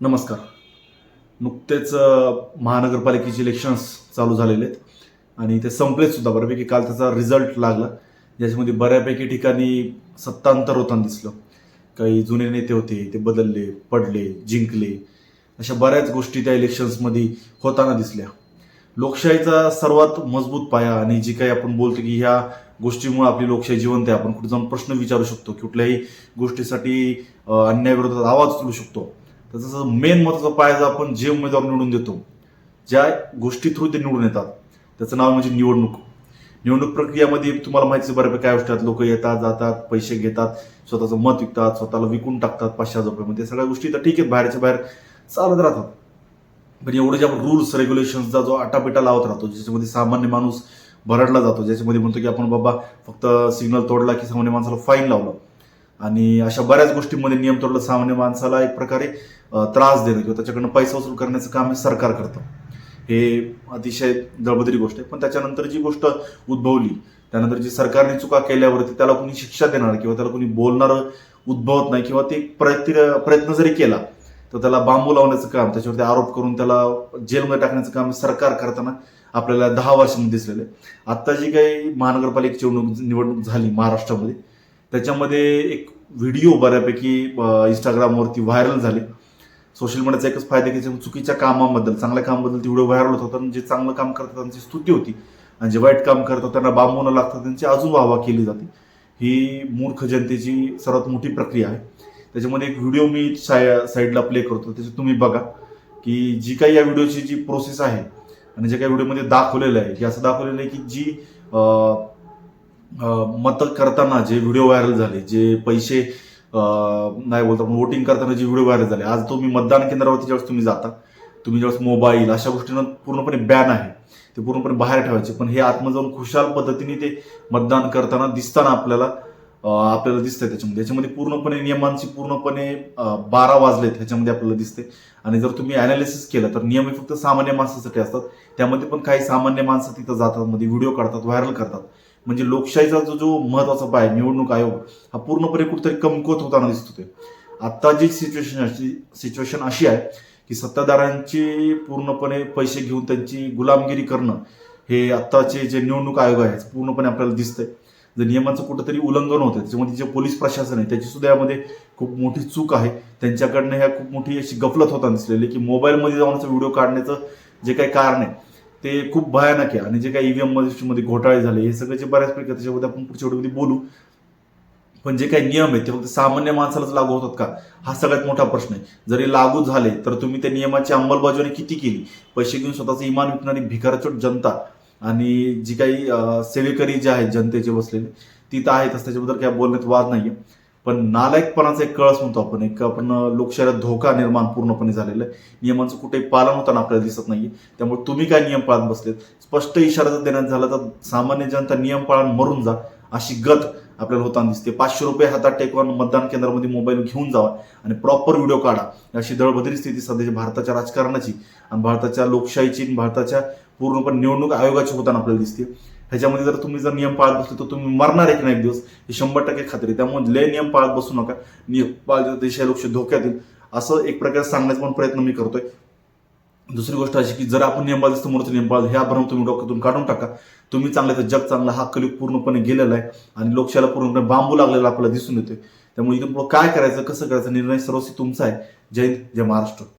नमस्कार. नुकतेच महानगरपालिकेचे इलेक्शन्स चालू झालेले आहेत आणि ते संपलेत सुद्धा बऱ्यापैकी. काल त्याचा रिझल्ट लागला, ज्याच्यामध्ये बऱ्यापैकी ठिकाणी सत्तांतर होताना दिसलं. काही जुने नेते होते, ते बदलले, पडले, जिंकले, अशा बऱ्याच गोष्टी त्या इलेक्शन्समध्ये होताना दिसल्या. लोकशाहीचा सर्वात मजबूत पाया आणि जी काही आपण बोलतो की ह्या गोष्टीमुळे आपली लोकशाही जिवंत आहे, आपण कुठे जाऊन प्रश्न विचारू शकतो, कुठल्याही गोष्टीसाठी अन्यायाविरोधात आवाज उचलू शकतो. तर तसं मेन महत्वाचा पाया जर आपण जे उमेदवार निवडून देतो, ज्या गोष्टी थ्रू ते निवडून येतात, त्याचं नाव म्हणजे निवडणूक. निवडणूक प्रक्रियामध्ये तुम्हाला माहिती बऱ्यापैकी काय गोष्टी आहेत. लोक येतात, जातात, पैसे घेतात, स्वतःचं मत विकतात, स्वतःला विकून टाकतात 500,000 रुपये. सगळ्या गोष्टी तर ठीक आहेत, बाहेरच्या बाहेर चालत राहतात. पण एवढे ज्या रूल्स रेग्युलेशन्सचा जो आटापिटा लावत राहतो, ज्याच्यामध्ये सामान्य माणूस भरडला जातो, ज्याच्यामध्ये म्हणतो की आपण बाबा फक्त सिग्नल तोडला की सामान्य माणसाला फाईन लावलं, आणि अशा बऱ्याच गोष्टींमध्ये नियम तोडला सामान्य माणसाला एक प्रकारे त्रास देणं किंवा त्याच्याकडनं पैसा वसूल करण्याचं काम हे सरकार करतं. हे अतिशय दळबद्री गोष्ट आहे. पण त्याच्यानंतर जी गोष्ट उद्भवली, त्यानंतर जी सरकारने चुका केल्यावरती त्याला कोणी शिक्षा देणार किंवा त्याला कोणी बोलणार उद्भवत नाही, किंवा ते प्रयत्न जरी केला तर त्याला बांबू लावण्याचं काम, त्याच्यावरती आरोप करून त्याला जेलमध्ये टाकण्याचं काम सरकार करताना आपल्याला 10 वर्षांमध्ये दिसलेलं आहे. आता जी काही महानगरपालिकेची निवडणूक झाली महाराष्ट्रामध्ये, त्याच्यामध्ये एक व्हिडिओ बऱ्यापैकी इंस्टाग्रामवरती व्हायरल झाले. सोशल मीडियाचा एकच फायदा की चुकीच्या कामाबद्दल, चांगल्या कामाबद्दल ती व्हिडिओ व्हायरल होत होता, आणि जे चांगलं काम करतात त्यांची स्तुती होती, आणि जे वाईट काम करतात त्यांना बांबू न लागतात त्यांची अजून वाहवा केली जाते. ही मूर्ख जनतेची सर्वात मोठी प्रक्रिया आहे. त्याच्यामध्ये एक व्हिडिओ मी साईडला प्ले करतो, त्याच्यात तुम्ही बघा की जी काही या व्हिडिओची जी प्रोसेस आहे आणि जे काही व्हिडिओमध्ये दाखवलेलं आहे, की असं दाखवलेलं आहे की जी मत करताना जे व्हिडिओ व्हायरल झाले, जे पैसे नाही बोलतो वोटिंग करताना जे व्हिडिओ व्हायरल झाले, आज तुम्ही मतदान केंद्रावरती ज्यावेळेस तुम्ही जाता, तुम्ही ज्यावेळेस मोबाईल अशा गोष्टींना पूर्णपणे बॅन आहे, ते पूर्णपणे बाहेर ठेवायचे. पण हे आतमध्ये जाऊन खुशाल पद्धतीने ते मतदान करताना दिसताना आपल्याला दिसतंय. त्याच्यामध्ये पूर्णपणे नियमांची पूर्णपणे 12 वाजलेत ह्याच्यामध्ये आपल्याला दिसते. आणि जर तुम्ही अनालिसिस केलं तर नियम हे फक्त सामान्य माणसासाठी असतात. त्यामध्ये पण काही सामान्य माणसं तिथं जातात, मध्ये व्हिडिओ काढतात, व्हायरल करतात. म्हणजे लोकशाहीचा जो महत्वाचा पाय निवडणूक आयोग हा पूर्णपणे कुठेतरी कमकुवत होताना दिसत होते. आता जी सिच्युएशन अशी आहे की सत्ताधाऱ्यांची पूर्णपणे पैसे घेऊन त्यांची गुलामगिरी करणं, हे आत्ताचे जे निवडणूक आयोग आहे पूर्णपणे आपल्याला दिसतंय. जर नियमांचं कुठंतरी उल्लंघन होतं, त्याच्यामध्ये जे पोलीस प्रशासन आहे त्याची सुद्धा यामध्ये खूप मोठी चूक आहे. त्यांच्याकडनं ह्या खूप मोठी अशी गफलत होताना दिसलेली की मोबाईलमध्ये जाऊन व्हिडिओ काढण्याचं जे काही कारण आहे ते खूप भयानक आहे. आणि जे काही ईव्हीएम मध्ये घोटाळे झाले, हे सगळे जे बऱ्याचपैकी त्याच्यामध्ये आपण पुढच्या व्हिडिओमध्ये बोलू. पण जे काही नियम आहेत ते फक्त सामान्य माणसालाच लागू होतात का, हा सगळ्यात मोठा प्रश्न आहे. जरी लागू झाले तर तुम्ही त्या नियमाची अंमलबजावणी किती केली? पैसे घेऊन स्वतःचं इमान विकणारी भिकारचोट जनता आणि जी काही सेवेकरी जे आहेत जनतेचे बसलेले, ती तर आहेतच, त्याच्याबद्दल काय बोलण्यात वाद नाहीये. पण नालायकपणाचा एक कळस म्हणतो आपण लोकशाहीला धोका निर्माण पूर्णपणे झालेला आहे. नियमांचं कुठेही पालन होताना आपल्याला दिसत नाहीये. त्यामुळे तुम्ही काय नियम पाळत बसलेत? स्पष्ट इशारा जर देण्यात झाला तर सामान्य जनता नियम पाळून मरून जा, अशी गत आपल्याला होताना दिसते. 500 रुपये हातात टेकवून मतदान केंद्रामध्ये मोबाईल घेऊन जावा आणि प्रॉपर व्हिडिओ काढा, अशी दळबद्री स्थिती सध्याच्या भारताच्या राजकारणाची आणि भारताच्या लोकशाहीची आणि भारताच्या पूर्णपणे निवडणूक आयोगाची होताना आपल्याला दिसते. ह्याच्यामध्ये जर नियम पाळत बसले तर तुम्ही मरणार एक ना एक दिवस, हे 100% खात्री. त्यामुळे लय नियम पाळत बसू नका. नियम पाळले देशाच्या लोकशाही धोक्यात येईल, असं एक प्रकारे सांगण्याचा पण प्रयत्न मी करतोय. दुसरी गोष्ट अशी की जर आपण नियम पाळले समोरचा नियम पाळले, ह्या भ्रम तुम्ही डोक्यातून काढून टाका. तुम्ही चांगले तर जग चांगलं, हा कलियुग पूर्णपणे गेलेला आहे आणि लोकशाहीला पूर्णपणे बांबू लागलेला आपल्याला दिसून येतोय. त्यामुळे इथून पुढे काय करायचं, कसं करायचं, निर्णय सर्वस्वी तुमचा आहे. जय हिंद, जय महाराष्ट्र.